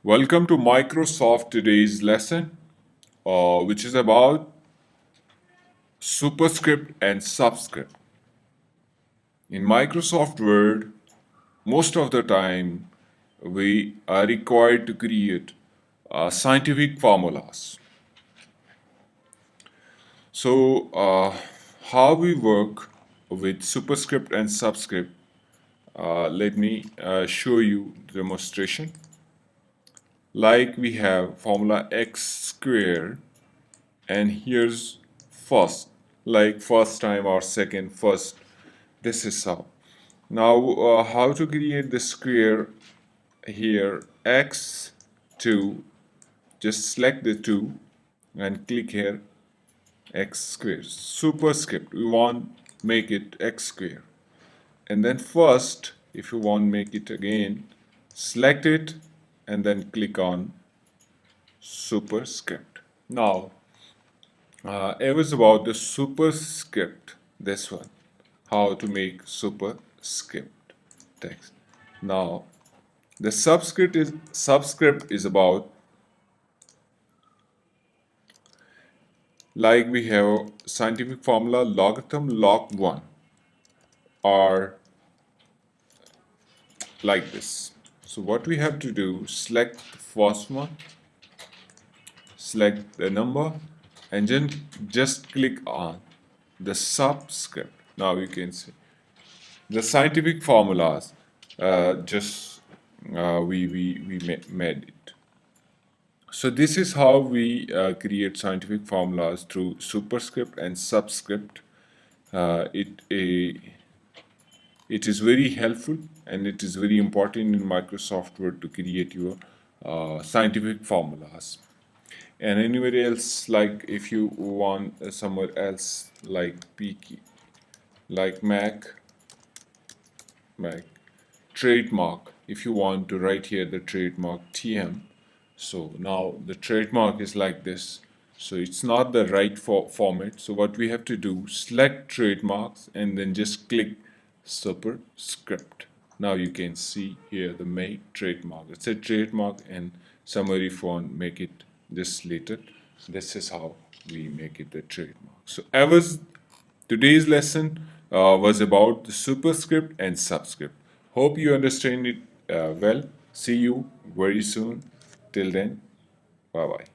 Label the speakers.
Speaker 1: Welcome to Microsoft today's lesson, which is about Superscript and Subscript. In Microsoft Word, most of the time we are required to create scientific formulas. So, how we work with Superscript and Subscript, let me show you the demonstration. Like we have formula x squared, and here's first, like first time or second first. This is how. Now, how to create the square here? X2, just select the 2 and click here x squared. Superscript, we want make it x squared. And then first, if you want make it again, select it and then click on superscript. Now, it was about the superscript, this one, how to make superscript text. Now, the subscript is about, like we have scientific formula logarithm log 1 are like this. So what we have to do, select the first one, select the number, and then just click on the subscript. Now you can see the scientific formulas. Just we made it. So this is how we create scientific formulas through superscript and subscript. It is very helpful and it is very important in Microsoft Word to create your scientific formulas. And anywhere else, like if you want somewhere else, like PK, like Mac trademark, if you want to write here the trademark TM. So now the trademark is like this. So it's not the right format. So what we have to do, select trademarks and then just click superscript. Now you can see here the make trademark. It's a trademark and summary font, make it this later. This is how we make it a trademark. So today's lesson was about the superscript and subscript. Hope you understand it well. See you very soon. Till then, bye bye.